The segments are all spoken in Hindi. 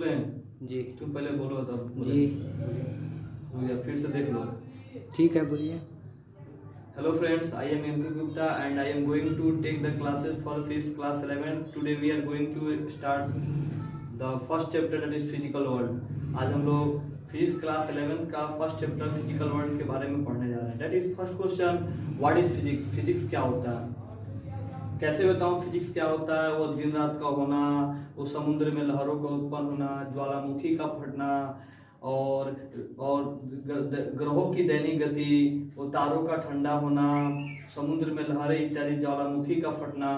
बोले जी तुम पहले बोलो तब बोले। जी या फिर से देख लो। ठीक है, बोलिए। Hello friends, I am MP Gupta and I am going to take the classes for physics class 11. Today we are going to start the first chapter, that is physical world. आज हम लोग फिजिक्स क्लास 11 का फर्स्ट चैप्टर फिजिकल वर्ल्ड के बारे में पढ़ने जा रहे हैं। That is first question, what is physics? Physics क्या होता है? कैसे बताऊं फिजिक्स क्या होता है? वो दिन रात का होना, वो समुद्र में लहरों का उत्पन्न होना, ज्वालामुखी का फटना, और ग्रहों की दैनिक गति, वो तारों का ठंडा होना, समुद्र में लहरें इत्यादि, ज्वालामुखी का फटना,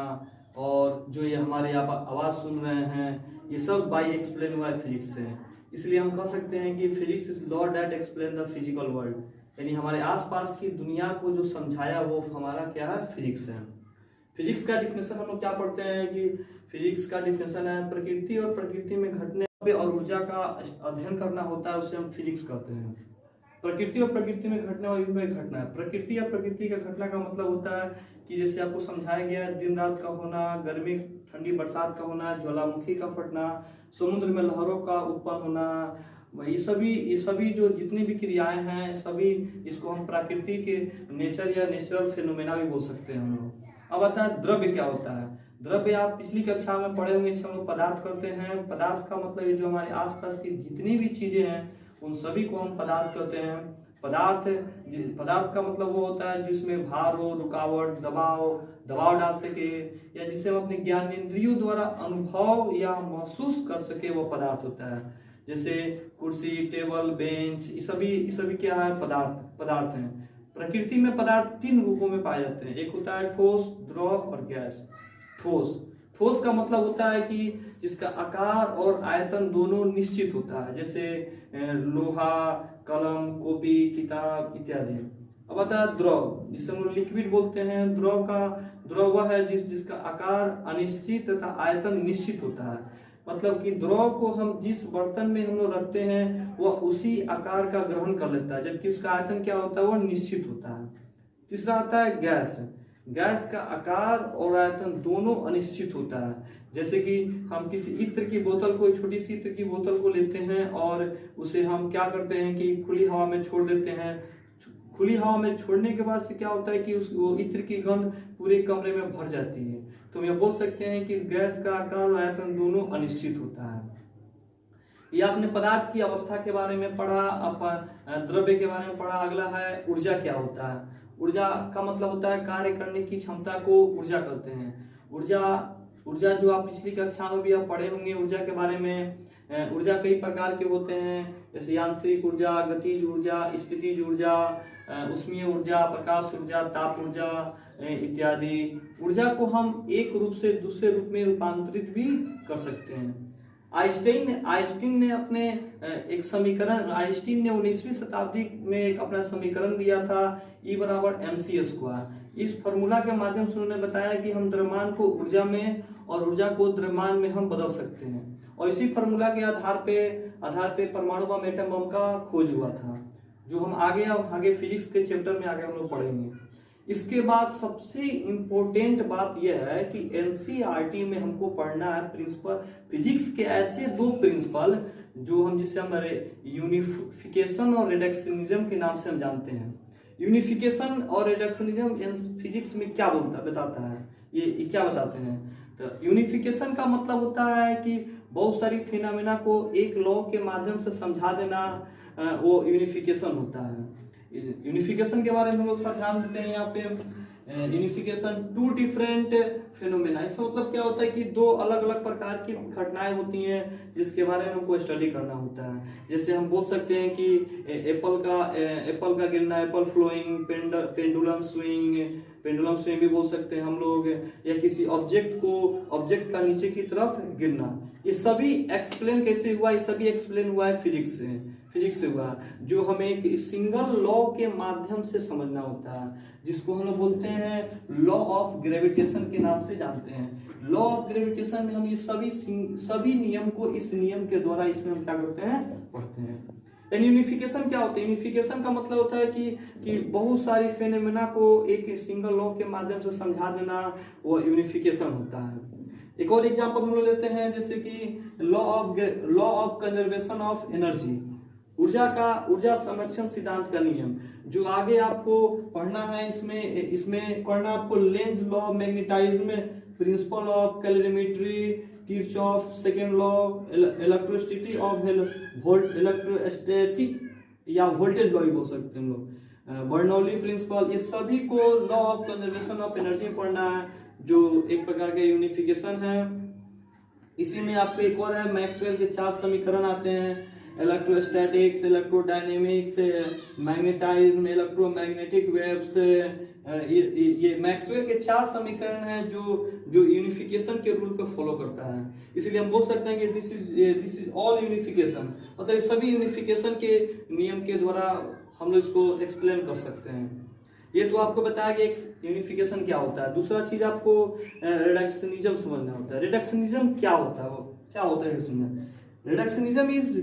और जो ये हमारे आवाज़ सुन रहे हैं, ये सब बाय एक्सप्लेन हुआ है फिजिक्स से। इसलिए हम कह सकते हैं कि physics is law that explain the physical world, यानी हमारे आसपास की दुनिया को जो समझाया वो हमारा क्या है? फिजिक्स है। फिजिक्स का डिफिनेशन हम लोग क्या पढ़ते हैं कि फिजिक्स का डिफिनेशन है प्रकृति और प्रकृति में घटने और ऊर्जा का अध्ययन करना होता है, उसे हम फिजिक्स कहते हैं। प्रकृति और प्रकृति में घटने वाली घटना है। प्रकृति या प्रकृति का घटना का मतलब होता है कि जैसे आपको समझाया गया है, दिन रात का होना, गर्मी ठंडी बरसात का होना, ज्वालामुखी का फटना, समुद्र में लहरों का उत्पन्न होना, ये सभी जो जितनी भी क्रियाएं हैं सभी, इसको हम प्रकृति के नेचर या नेचुरल फिनोमेना भी बोल सकते हैं हम लोग। अब आता है द्रव्य क्या होता है। द्रव्य आप पिछली कक्षा में पढ़े होंगे, जिसे हम लोग पदार्थ करते हैं। पदार्थ का मतलब ये जो हमारे आसपास की जितनी भी चीजें हैं उन सभी को हम पदार्थ कहते हैं। पदार्थ का मतलब वो होता है जिसमें भार हो, रुकावट, दबाव डाल सके, या जिसे हम अपने ज्ञानेंद्रियों द्वारा अनुभव या महसूस कर सके, वो पदार्थ होता है। जैसे कुर्सी, टेबल, बेंच, ये सभी क्या है? पदार्थ हैं। प्रकृति में पदार्थ 3 रूपों में पाए जाते हैं। एक होता है ठोस, द्रव और गैस। ठोस का मतलब होता है कि जिसका आकार और आयतन दोनों निश्चित होता है, जैसे लोहा, कलम, कॉपी, किताब इत्यादि। अब आता है द्रव, जिसे हम लोग लिक्विड बोलते हैं। द्रव वह है जिसका आकार अनिश्चित तथा आयतन निश्चित होता है। मतलब कि द्रव को हम जिस बर्तन में हम लोग रखते हैं वह उसी आकार का ग्रहण कर लेता है, जबकि उसका आयतन क्या होता है? वह निश्चित होता है। तीसरा आता है गैस। गैस का आकार और आयतन दोनों अनिश्चित होता है। जैसे कि हम किसी इत्र की बोतल को, छोटी सी इत्र की बोतल को लेते हैं और उसे हम क्या करते हैं कि खुली हवा में छोड़ देते हैं। खुली हवा में छोड़ने के बाद से क्या होता है कि वो इत्र की गंध पूरे कमरे में भर जाती है। तो हम यह बोल सकते हैं कि गैस का आकार और आयतन दोनों अनिश्चित होता है। यह आपने पदार्थ की अवस्था के बारे में पढ़ा, अपन द्रव्य के बारे में पढ़ा। अगला है ऊर्जा क्या होता है। ऊर्जा का मतलब होता है कार्य करने की क्षमता को ऊर्जा कहते हैं। ऊर्जा जो आप पिछली कक्षा में भी आप पढ़े होंगे ऊर्जा के बारे में। ऊर्जा कई प्रकार के होते हैं, जैसे यांत्रिक ऊर्जा, गतिज ऊर्जा, स्थितिज ऊर्जा, ऊष्मीय ऊर्जा, प्रकाश ऊर्जा, ताप ऊर्जा इत्यादि। ऊर्जा को हम एक रूप से दूसरे रूप में रूपांतरित भी कर सकते हैं। आइंस्टीन ने अपने एक समीकरण, आइंस्टीन ने 19वीं शताब्दी में एक अपना समीकरण दिया था, E = mc²। इस फॉर्मूला के माध्यम से उन्होंने बताया कि हम द्रव्यमान को ऊर्जा में और ऊर्जा को द्रव्यमान में हम बदल सकते हैं। और इसी फॉर्मूला के आधार पे परमाणु बम, एटम बम का खोज हुआ था, जो हम आगे फिजिक्स के चैप्टर में आगे हम लोग पढ़ेंगे। इसके बाद सबसे इम्पोर्टेंट बात यह है कि एनसीईआरटी में हमको पढ़ना है प्रिंसिपल, फिजिक्स के ऐसे 2 प्रिंसिपल जो जिसे हम यूनिफिकेशन और रिडक्शनिज्म के नाम से हम जानते हैं। यूनिफिकेशन और रिडक्शनिज्म फिजिक्स में क्या बताता है, ये क्या बताते हैं? तो यूनिफिकेशन का मतलब होता है कि बहुत सारी फिनोमेना को एक लॉ के माध्यम से समझा देना, वो यूनिफिकेशन होता है। यूनिफिकेशन के बारे में हम लोग ध्यान देते हैं यहाँ पे। यूनिफिकेशन 2 डिफरेंट फिनोमेना, इसका मतलब क्या होता है कि 2 अलग अलग प्रकार की घटनाएं होती हैं जिसके बारे में हमको स्टडी करना होता है। जैसे हम बोल सकते हैं कि एप्पल का गिरना, एप्पल फ्लोइंग, पेंडुलम स्विंग भी बोल सकते हैं हम लोग, या किसी ऑब्जेक्ट का नीचे की तरफ गिरना। ये सभी एक्सप्लेन कैसे हुआ? ये सभी एक्सप्लेन हुआ है फिजिक्स से हुआ, जो हमें एक सिंगल लॉ के माध्यम से समझना होता है, जिसको हम लोग बोलते हैं लॉ ऑफ ग्रेविटेशन के नाम से जानते हैं। लॉ ऑफ ग्रेविटेशन में हम ये सभी नियम को इस नियम के द्वारा इसमें हम क्या करते हैं? पढ़ते हैं। यूनिफिकेशन क्या होता है? यूनिफिकेशन का मतलब होता है कि बहुत सारी फेनोमेना को एक सिंगल लॉ के माध्यम से समझा देना, वो यूनिफिकेशन होता है। एक और एग्जांपल हम लोग लेते हैं, जैसे कि law of conservation of energy, ऊर्जा संरक्षण सिद्धांत का नियम, जो आगे आपको पढ़ना है। इसमें पढ़ना आपको Lenz law, magnetism principle of calorimetry, Kirchhoff second law, electrostatic of electrostatic या वोल्टेज लॉ भी बोल सकते हैं हम लोग, बर्नौली प्रिंसिपल, ये सभी को law of conservation of energy में पढ़ना है, जो एक प्रकार का यूनिफिकेशन है। इसी में आपको एक और है, मैक्सवेल के 4 समीकरण आते हैं, इलेक्ट्रोस्टैटिक्स, इलेक्ट्रोडायनेमिक्स, मैग्नेटाइज्म, इलेक्ट्रोमैग्नेटिक वेव्स, ये मैक्सवेल के 4 समीकरण हैं जो यूनिफिकेशन के रूल पे फॉलो करता है। इसलिए हम बोल सकते हैं कि दिस इज ऑल यूनिफिकेशन, मतलब सभी यूनिफिकेशन के नियम के द्वारा हम लोग इसको एक्सप्लेन कर सकते हैं। ये तो आपको बताया कि एक यूनिफिकेशन क्या होता है। दूसरा चीज आपको रिडक्शनिज्म समझना होता है। रिडक्शनिज्म क्या होता है? वो क्या होता है reductionism? Reductionism is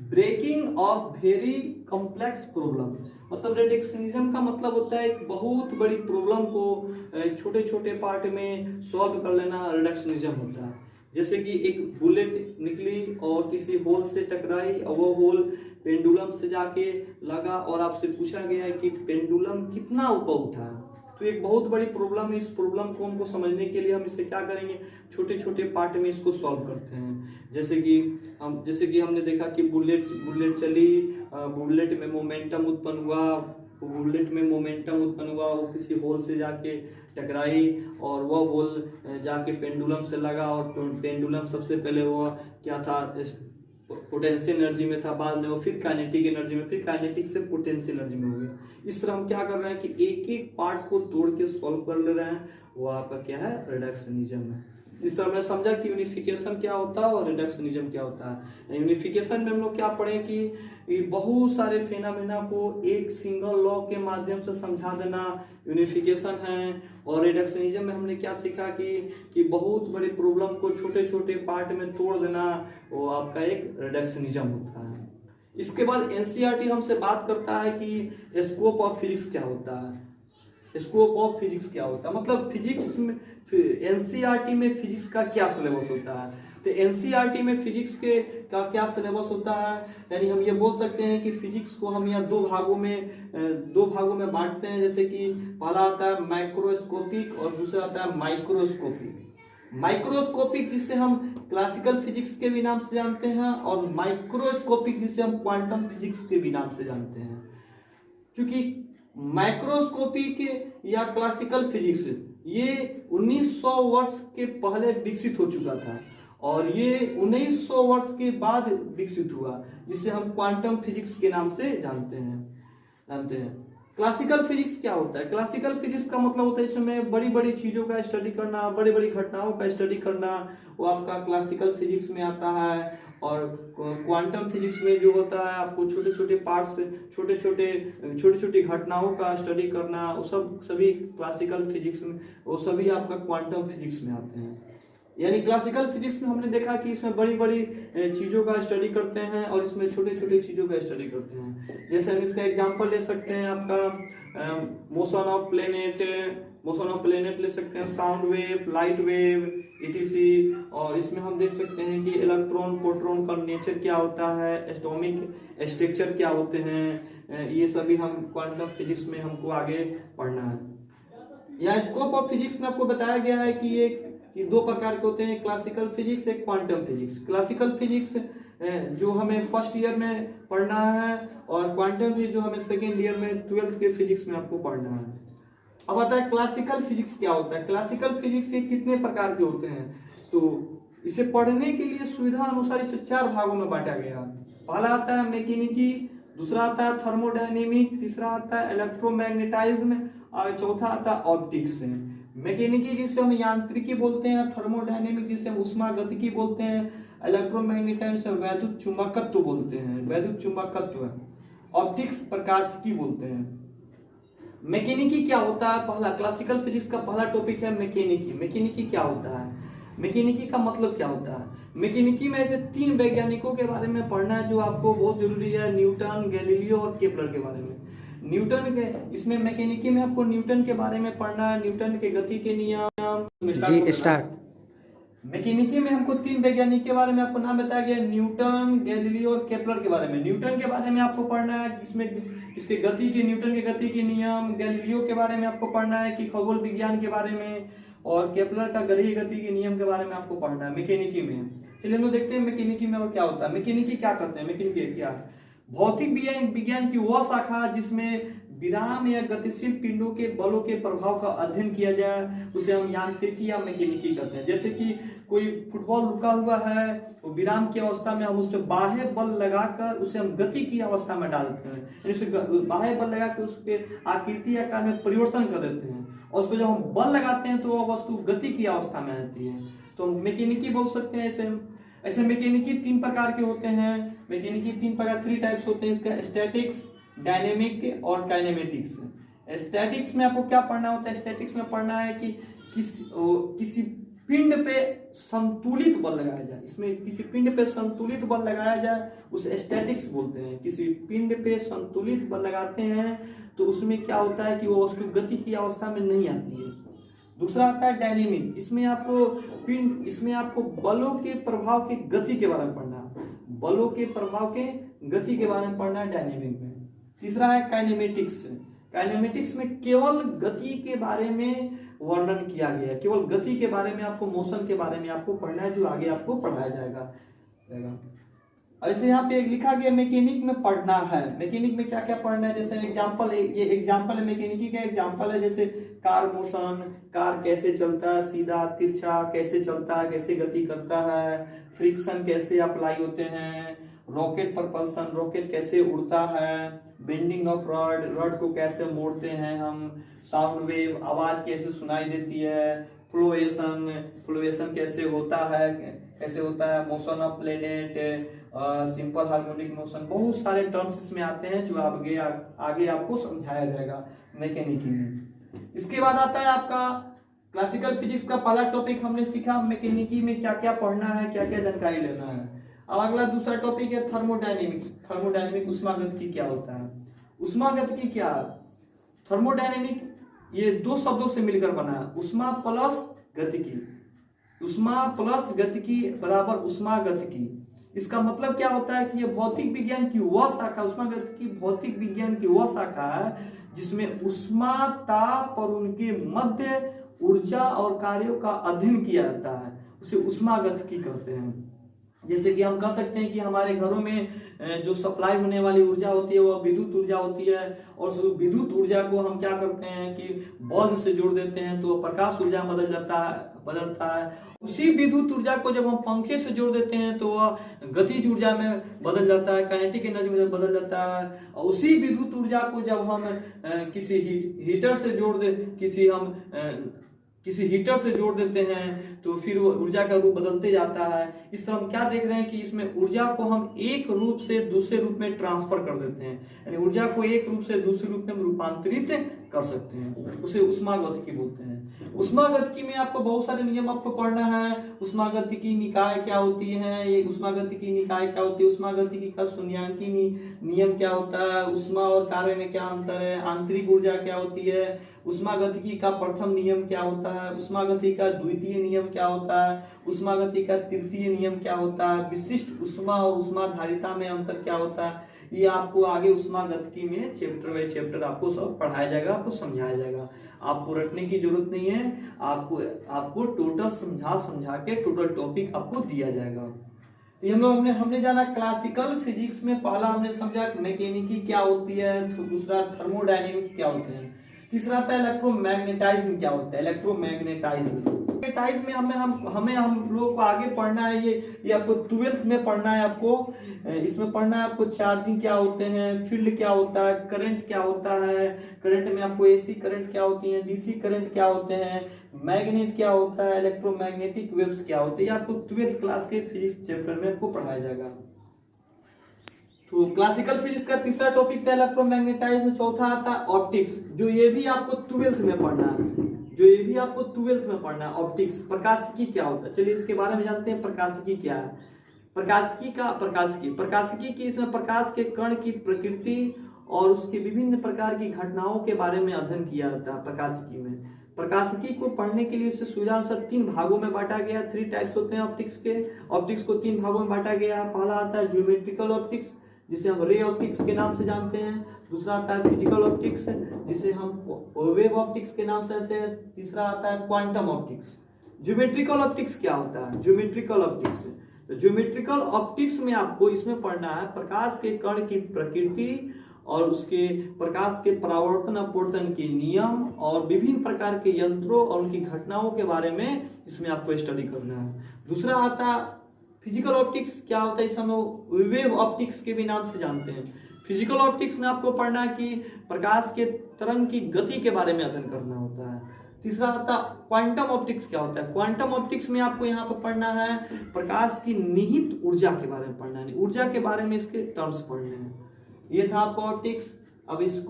breaking of very complex problem. मतलब रिडक्शनिज्म का मतलब होता है एक बहुत बड़ी प्रॉब्लम को छोटे छोटे पार्ट में सॉल्व कर लेना, रिडक्शनिज्म होता है। जैसे कि एक बुलेट निकली और किसी होल से टकराई और वो होल पेंडुलम से जाके लगा और आपसे पूछा गया है कि पेंडुलम कितना ऊपर उठा है। तो एक बहुत बड़ी प्रॉब्लम है। इस प्रॉब्लम को हमको समझने के लिए हम इसे क्या करेंगे, छोटे छोटे पार्ट में इसको सॉल्व करते हैं। जैसे कि हमने देखा कि बुलेट चली, बुलेट में मोमेंटम उत्पन्न हुआ, वो किसी होल से जाके टकराई और वह होल जाके पेंडुलम से लगा और पेंडुलम सबसे पहले वो क्या था, पोटेंशियल एनर्जी में था, बाद में वो फिर काइनेटिक एनर्जी में, फिर काइनेटिक से पोटेंशियल एनर्जी में हो गया। इस तरह हम क्या कर रहे हैं कि एक एक पार्ट को तोड़ के सॉल्व कर ले रहे हैं, वो आपका क्या है, रिडक्शनिज्म है। इस तरह मैंने समझा कि यूनिफिकेशन क्या होता है और रिडक्शनिज्म क्या होता है। यूनिफिकेशन में हम लोग क्या पढ़े कि बहुत सारे फेनामेना को एक सिंगल लॉ के माध्यम से समझा देना यूनिफिकेशन है। और रिडक्शनिज्म में हमने क्या सीखा कि बहुत बड़े प्रॉब्लम को छोटे छोटे पार्ट में तोड़ देना, वो आपका एक रिडक्शनिज्म होता है। इसके बाद एनसीईआरटी हमसे बात करता है कि स्कोप ऑफ फिजिक्स क्या होता है। स्कोप ऑफ फिजिक्स क्या होता है, मतलब फिजिक्स में एनसीईआरटी में फिजिक्स का क्या सिलेबस होता है। तो एनसीईआरटी में फिजिक्स का क्या सिलेबस होता है, यानी हम ये बोल सकते हैं कि फिजिक्स को हम यहाँ दो भागों में बांटते हैं। जैसे कि पहला आता है माइक्रोस्कोपिक और दूसरा आता है माइक्रोस्कोपिक। माइक्रोस्कोपिक जिसे हम क्लासिकल फिजिक्स के भी नाम से जानते हैं और माइक्रोस्कोपिक जिसे हम क्वांटम फिजिक्स के भी नाम से जानते हैं। क्योंकि माइक्रोस्कोपिक या क्लासिकल फिजिक्स ये 1900 वर्ष के पहले विकसित हो चुका था और ये 1900 वर्ष के बाद विकसित हुआ, जिसे हम क्वांटम फिजिक्स के नाम से जानते हैं। क्लासिकल फिजिक्स क्या होता है? क्लासिकल फिजिक्स का मतलब होता है इसमें बड़ी बड़ी चीजों का स्टडी करना, बड़ी बड़ी घटनाओं का स्टडी करना, वो आपका क्लासिकल फिजिक्स में आता है। और क्वांटम फिजिक्स में जो होता है आपको छोटे छोटे पार्ट्स, छोटे छोटी घटनाओं का स्टडी करना, वो सभी क्लासिकल फिजिक्स में, वो सभी आपका क्वांटम फिजिक्स में आते हैं। यानी क्लासिकल फिजिक्स में हमने देखा कि इसमें बड़ी बड़ी चीज़ों का स्टडी करते हैं और इसमें छोटे छोटे चीज़ों का स्टडी करते हैं। जैसे हम इसका एग्जांपल ले सकते हैं, आपका मोशन ऑफ प्लेनेट ले सकते हैं, sound wave, light wave, etc। और इसमें हम देख सकते हैं कि इलेक्ट्रॉन प्रोटॉन का नेचर क्या होता है, एटॉमिक स्ट्रक्चर क्या होते हैं, ये सभी हम क्वांटम फिजिक्स में हमको आगे पढ़ना है। या स्कोप ऑफ फिजिक्स में आपको बताया गया है कि ये दो प्रकार के होते हैं, क्लासिकल फिजिक्स, एक क्वांटम फिजिक्स। क्लासिकल फिजिक्स जो हमें फर्स्ट ईयर में पढ़ना है और क्वांटम फिजिक्स जो हमें सेकेंड ईयर में 12th के फिजिक्स में आपको पढ़ना है। अब आता है क्लासिकल फिजिक्स क्या होता है। क्लासिकल फिजिक्स ये कितने प्रकार के होते हैं, तो इसे पढ़ने के लिए सुविधा अनुसार इसे 4 भागों में बांटा गया। पहला आता है मैकेनिकी, दूसरा आता है थर्मोडायनेमिक, तीसरा आता है इलेक्ट्रोमैग्नेटाइज्म और चौथा आता है ऑप्टिक्स। मैकेनिकी जिसे हम यांत्रिकी बोलते हैं, थर्मोडायनेमिक जिसे हम उष्मागतिकी बोलते हैं, इलेक्ट्रोमैग्नेटाइज्म से वैद्युत चुंबकत्व बोलते हैं, वैद्युत चुंबकत्व, ऑप्टिक्स प्रकाशिकी बोलते हैं। मैकेनिकी क्या होता है? पहला क्लासिकल फिजिक्स का पहला टॉपिक है मैकेनिकी। मैकेनिकी क्या होता है? मैकेनिकी का मतलब क्या होता है? मैकेनिकी में ऐसे 3 वैज्ञानिकों के बारे में पढ़ना है जो आपको बहुत जरूरी है, न्यूटन, गैलीलियो और केपलर के बारे में। इसमें मैकेनिकी में आपको न्यूटन के बारे में पढ़ना है, न्यूटन के गति के नियम। जी स्टार्ट। मैकेनिकी में हमको 3 वैज्ञानिक के बारे में आपको नाम बताया गया, न्यूटन, गैलीलियो और केपलर के बारे में। न्यूटन के बारे में आपको पढ़ना है, इसमें इसके गति के, न्यूटन के गति के नियम, गैलीलियो के बारे में आपको पढ़ना है कि खगोल विज्ञान के बारे में, और केपलर का गरीय गति के नियम के बारे में आपको पढ़ना है मैकेनिकी में। चलिए हम लोग देखते हैं मैकेनिकी में और क्या होता है। मैकेनिकी क्या करते हैं, मैकेनिकी क्या है? भौतिक विज्ञान की वह शाखा जिसमें विराम या गतिशील पिंडों के बलों के प्रभाव का अध्ययन किया जाए, उसे हम यांत्रिकी या मैकेनिकी करते हैं। जैसे कि कोई फुटबॉल रुका हुआ है, वो विराम की अवस्था में हम उस पर बाह्य बल लगाकर उसे हम गति की अवस्था में डालते हैं, यानी उसे बाह्य बल लगाकर उसके आकृति आकार में परिवर्तन कर देते हैं, और उस पर जब हम बल लगाते हैं तो वह वस्तु गति की अवस्था में आती है, तो मैकेनिकी बोल सकते हैं। ऐसे मैकेनिकी 3 प्रकार के होते हैं। मैकेनिकी 3 प्रकार 3 टाइप्स होते हैं इसका, स्टैटिक्स, डायनेमिक और काइनेमेटिक्स। स्टैटिक्स में आपको क्या पढ़ना होता है? स्टैटिक्स में पढ़ना है कि किसी पिंड पे संतुलित बल लगाया जाए, इसमें किसी पिंड पे संतुलित बल लगाया जाए, उसे स्टैटिक्स बोलते हैं। किसी पिंड पे संतुलित बल लगाते हैं तो उसमें क्या होता है कि वो वस्तु गति की अवस्था में नहीं आती है। दूसरा आता है डायनेमिक, इसमें आपको बलों के प्रभाव की गति के बारे में पढ़ना है, बलों के प्रभाव के गति के बारे में पढ़ना है डायनेमिक में। तीसरा है काइनेमेटिक्स। काइनेमेटिक्स में केवल गति के बारे में वर्णन किया गया है, केवल गति के बारे में, आपको मोशन के बारे में आपको पढ़ना है, जो आगे आपको पढ़ाया जाएगा। ऐसे यहाँ पे लिखा गया मैकेनिक में पढ़ना है। मैकेनिक में क्या क्या पढ़ना है, जैसे एग्जांपल, ये एग्जांपल है मैकेनिकी का एग्जांपल है, जैसे कार मोशन, कार कैसे चलता है, सीधा तिरछा कैसे चलता है, कैसे गति करता है, फ्रिक्शन कैसे अप्लाई होते हैं, रॉकेट प्रपल्सन, रॉकेट कैसे उड़ता है, बेंडिंग ऑफ रॉड, रॉड को कैसे मोड़ते हैं हम, साउंड वेव, आवाज कैसे सुनाई देती है, फ्लोएशन कैसे होता है, motion of planet, simple harmonic motion, बहुत सारे टर्म्स इसमें आते हैं जो आगे आपको समझाया जाएगा मैकेनिकी में। इसके बाद आता है आपका क्लासिकल फिजिक्स का पहला टॉपिक हमने सीखा मैकेनिकी में क्या क्या पढ़ना है, क्या क्या जानकारी लेना है। अब अगला दूसरा टॉपिक है थर्मोडायनेमिक्स। थर्मोडायनेमिक ऊष्मागतिकी क्या होता है, ऊष्मागतिकी क्या है? थर्मोडायनेमिक ये 2 शब्दों से मिलकर बना है, ऊष्मा प्लस गतिकी। ऊष्मा प्लस गतिकी बराबर ऊष्मागतिकी। इसका मतलब क्या होता है कि ये भौतिक विज्ञान की वह शाखा, ऊष्मागतिकी भौतिक विज्ञान की वह शाखा है जिसमें ऊष्मा, ताप और उनके मध्य ऊर्जा और कार्यों का अध्ययन किया जाता है, उसे ऊष्मागतिकी कहते हैं। जैसे कि हम कह सकते हैं कि हमारे घरों में जो सप्लाई होने वाली ऊर्जा होती है वह विद्युत ऊर्जा होती है, और उस विद्युत ऊर्जा को हम क्या करते हैं कि बल्ब से जोड़ देते हैं तो प्रकाश ऊर्जा बदलता है। उसी विद्युत ऊर्जा को जब हम पंखे से जोड़ देते हैं तो वह गतिज ऊर्जा में बदल जाता है, काइनेटिक एनर्जी में बदल जाता है। और उसी विद्युत ऊर्जा को जब हम किसी हीटर से किसी हीटर से जोड़ देते हैं तो फिर वो ऊर्जा का रूप बदलते जाता है। इस तरह हम क्या देख रहे हैं कि इसमें ऊर्जा को हम एक रूप से दूसरे रूप में ट्रांसफर कर देते हैं, यानी ऊर्जा को एक रूप से दूसरे रूप में रूपांतरित कर सकते हैं, उसे ऊष्मागतिकी बोलते हैं। ऊष्मागतिकी में आपको बहुत सारे नियम आपको पढ़ना है। ऊष्मागतिकी निकाय क्या होती है, ये ऊष्मागतिकी निकाय क्या होती है, ऊष्मागतिकी का शून्यांकी नियम क्या होता है, ऊष्मा और कार्य में क्या अंतर है, आंतरिक ऊर्जा क्या होती है, ऊष्मागतिकी का प्रथम नियम क्या होता है, ऊष्मागतिकी का द्वितीय नियम क्या होता है, ऊष्मागतिकी का तृतीय नियम क्या होता है, विशिष्ट ऊष्मा और ऊष्माधारिता में अंतर क्या होता है, ये आपको आगे ऊष्मागतिकी में चैप्टर बाय चैप्टर आपको सब पढ़ाया जाएगा, आपको समझाया जाएगा। आपको रटने की जरूरत नहीं है, आपको टोटल समझा के टोटल टॉपिक आपको दिया जाएगा। तो हम लोग हमने जाना क्लासिकल फिजिक्स में, पहला हमने समझा मैकेनिकी क्या होती है, दूसरा थर्मोडायनेमिक क्या होते हैं, तीसरा आता है इलेक्ट्रोमैग्नेटाइज्म क्या होता है, इलेक्ट्रोमैग्नेटाइज्म में हम लोग को आगे पढ़ना है, ये आपको 12th में पढ़ना है। आपको इसमें पढ़ना है आपको चार्जिंग क्या होते हैं, फील्ड क्या होता है, करंट क्या होता है, करंट में आपको एसी करंट क्या होती है, डीसी करंट क्या होते हैं, मैग्नेट क्या होता है, इलेक्ट्रोमैग्नेटिक वेव्स क्या होते हैं, आपको 12th क्लास के फिजिक्स चैप्टर में आपको पढ़ाया जाएगा। तो क्लासिकल फिजिक्स का तीसरा टॉपिक था इलेक्ट्रोमैग्नेटाइज्म, चौथा आता है ऑप्टिक्स, जो ये भी आपको 12th में पढ़ना है, ऑप्टिक्स। प्रकाशिकी क्या होता है, चलिए इसके बारे में जानते हैं। प्रकाशिकी क्या है, प्रकाशिकी की इसमें प्रकाश के कण की प्रकृति और उसके विभिन्न प्रकार की घटनाओं के बारे में अध्ययन किया जाता है प्रकाशिकी में। प्रकाशिकी को पढ़ने के लिए उससे सुविधा अनुसार 3 भागों में बांटा गया। 3 टाइप्स होते हैं ऑप्टिक्स के। ऑप्टिक्स को 3 भागों में बांटा गया। पहला आता है ज्योमेट्रिकल ऑप्टिक्स, जिसे हम रे ऑप्टिक्स के नाम से जानते हैं। दूसरा आता है फिजिकल ऑप्टिक्स, जिसे हम वेव ऑप्टिक्स के नाम से जानते हैं। तीसरा आता है क्वांटम ऑप्टिक्स। ज्योमेट्रिकल ऑप्टिक्स क्या होता है? ज्योमेट्रिकल ऑप्टिक्स, तो ज्योमेट्रिकल ऑप्टिक्स में आपको इसमें पढ़ना है प्रकाश के कण की प्रकृति और उसके प्रकाश के परावर्तन अपवर्तन के नियम और विभिन्न प्रकार के यंत्रों और उनकी घटनाओं के बारे में इसमें आपको स्टडी करना है। दूसरा आता फिजिकल ऑप्टिक्स, क्या होता है इसे हम लोग वेव ऑप्टिक्स के भी नाम से जानते हैं। फिजिकल ऑप्टिक्स में आपको पढ़ना है कि प्रकाश के तरंग की गति के बारे में अध्ययन करना होता है। तीसरा आता क्वांटम ऑप्टिक्स, क्या होता है? क्वांटम ऑप्टिक्स में आपको यहाँ पर पढ़ना है प्रकाश की निहित ऊर्जा के बारे में पढ़ना है, ऊर्जा के बारे में इसके टर्म्स पढ़ने हैं। ये था आपका ऑप्टिक्स। अब इस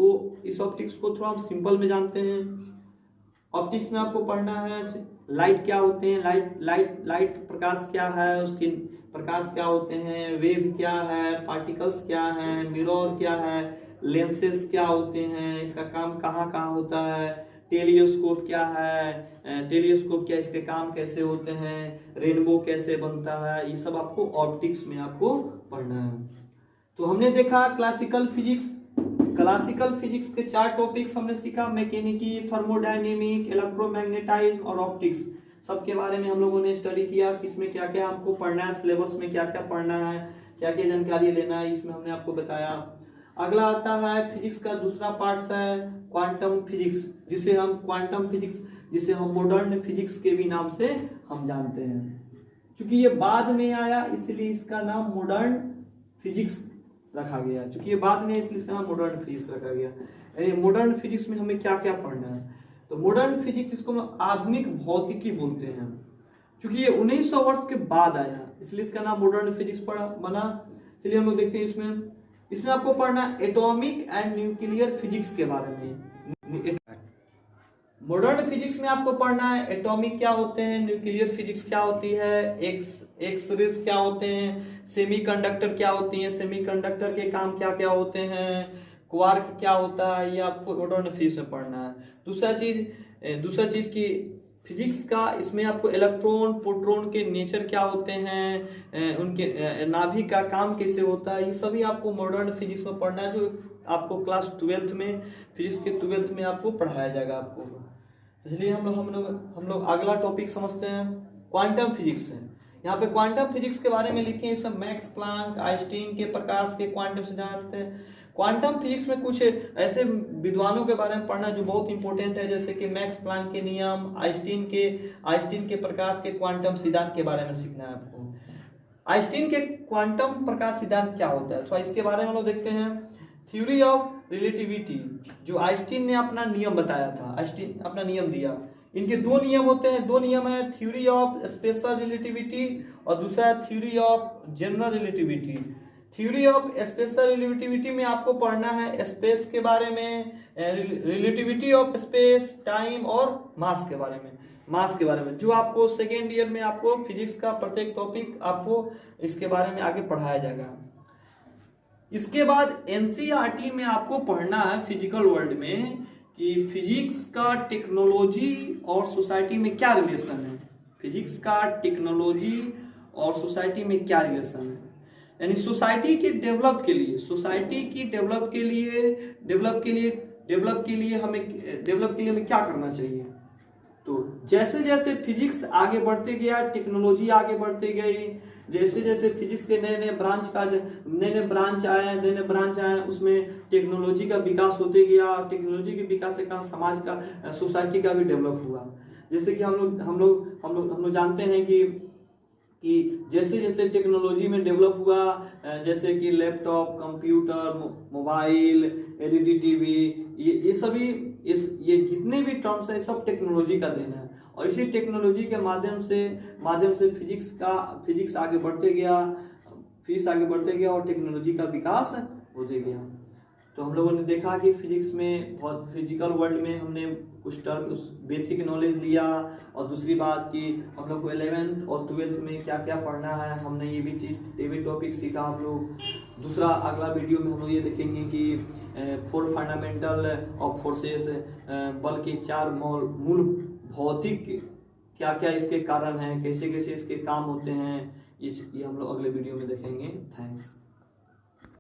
ऑप्टिक्स को थोड़ा हम सिंपल में जानते हैं। ऑप्टिक्स में आपको पढ़ना है लाइट क्या होते हैं, लाइट प्रकाश क्या है, उसके प्रकाश क्या होते हैं, वेव क्या है, पार्टिकल्स क्या है, मिरर क्या है, लेंसेस क्या होते हैं, इसका काम कहाँ कहाँ होता है, टेलीस्कोप क्या है, टेलीस्कोप क्या, इसके काम कैसे होते हैं, रेनबो कैसे बनता है, ये सब आपको ऑप्टिक्स में आपको पढ़ना है। तो हमने देखा क्लासिकल फिजिक्स के 4 टॉपिक्स हमने सीखा, मैकेनिकी, थर्मोडायनेमिक, इलेक्ट्रोमैग्नेटाइज्म और ऑप्टिक्स। सबके बारे में हम लोगों ने स्टडी किया, किसमें क्या क्या हमको पढ़ना है, सिलेबस में क्या क्या पढ़ना है, क्या क्या जानकारी लेना है, इसमें हमने आपको बताया। अगला आता है फिजिक्स का दूसरा पार्ट है क्वांटम फिजिक्स, जिसे हम मॉडर्न फिजिक्स के भी नाम से हम जानते हैं। क्योंकि ये बाद में आया इसलिए इसका नाम मॉडर्न फिजिक्स रखा गया। क्योंकि ये बाद में इसलिए इसका नाम मॉडर्न फिजिक्स रखा गया। यानी मॉडर्न फिजिक्स में हमें क्या क्या पढ़ना है, तो मॉडर्न फिजिक्स इसको हम आधुनिक भौतिकी बोलते हैं। क्योंकि ये 1900 वर्ष के बाद आया इसलिए इसका नाम मॉडर्न फिजिक्स बना। चलिए हम लोग देखते हैं इसमें आपको पढ़ना एटॉमिक एंड न्यूक्लियर फिजिक्स के बारे में। मॉडर्न फिजिक्स में आपको पढ़ना है एटॉमिक क्या होते हैं, न्यूक्लियर फिजिक्स क्या होती है, एक्स रेज क्या होते हैं, सेमीकंडक्टर क्या होती हैं, सेमीकंडक्टर के काम क्या क्या होते हैं, क्वार्क क्या होता है, ये आपको मॉडर्न फिजिक्स में पढ़ना है। दूसरा चीज की फिजिक्स का इसमें आपको इलेक्ट्रॉन प्रोटॉन के नेचर क्या होते हैं, उनके नाभिक का काम कैसे होता है, ये सभी आपको मॉडर्न फिजिक्स में पढ़ना है, जो आपको क्लास 12th में फिजिक्स के 12th में आपको पढ़ाया जाएगा आपको। इसलिए हम लोग अगला टॉपिक समझते हैं क्वांटम फिजिक्स है। यहाँ पे क्वांटम फिजिक्स के बारे में लिखे हैं, इसमें मैक्स प्लांक, आइंस्टीन के प्रकाश के क्वांटम सिद्धांत है। क्वांटम फिजिक्स में कुछ ऐसे विद्वानों के बारे में पढ़ना जो बहुत इंपॉर्टेंट है, जैसे कि मैक्स प्लांक के नियम, आइंस्टीन के प्रकाश के क्वांटम सिद्धांत के बारे में सीखना है आपको। आइंस्टीन के क्वांटम प्रकाश सिद्धांत क्या होता है, तो इसके बारे में हम लोग देखते हैं। थ्योरी ऑफ रिलेटिविटी, जो आइंस्टीन ने अपना नियम बताया था, आइंस्टीन अपना नियम दिया। इनके 2 नियम होते हैं, 2 नियम है, थ्योरी ऑफ स्पेशल रिलेटिविटी और दूसरा है theory of general relativity. Theory of special relativity में आपको पढ़ना है स्पेस के बारे में, रिलेटिविटी ऑफ स्पेस, टाइम और मास के बारे में, जो आपको सेकेंड ईयर में आपको फिजिक्स का प्रत्येक टॉपिक आपको इसके बारे में आगे पढ़ाया जाएगा। इसके बाद एनसीईआरटी में आपको पढ़ना है फिजिकल वर्ल्ड में कि फिजिक्स का टेक्नोलॉजी और सोसाइटी में क्या रिलेशन है, फिजिक्स का टेक्नोलॉजी और सोसाइटी में क्या रिलेशन है। यानी सोसाइटी के डेवलप के लिए हमें क्या करना चाहिए। तो जैसे जैसे फिजिक्स आगे बढ़ते गया, टेक्नोलॉजी आगे बढ़ते गई, जैसे जैसे फिजिक्स के नए नए ब्रांच आए, उसमें टेक्नोलॉजी का विकास होते गया। टेक्नोलॉजी के विकास के कारण समाज का, सोसाइटी का भी डेवलप हुआ। जैसे कि हम लोग जानते हैं कि जैसे जैसे टेक्नोलॉजी में डेवलप हुआ, जैसे कि laptop, computer, mobile, LED TV, ये जितने भी टर्म्स है सब टेक्नोलॉजी का देन है। और इसी टेक्नोलॉजी के माध्यम से फिजिक्स आगे बढ़ते गया और टेक्नोलॉजी का विकास होते गया। तो हम लोगों ने देखा कि फिजिकल वर्ल्ड में हमने कुछ टर्म बेसिक नॉलेज लिया, और दूसरी बात कि हम लोग को 11th और 12th में क्या क्या पढ़ना है, हमने ये भी टॉपिक सीखा हम लोग। दूसरा अगला वीडियो में हम लोग ये देखेंगे कि 4 फंडामेंटल ऑफ फोर्सेस, बल के 4 मूल भौतिक क्या क्या इसके कारण हैं, कैसे कैसे इसके काम होते हैं, ये हम लोग अगले वीडियो में देखेंगे। थैंक्स।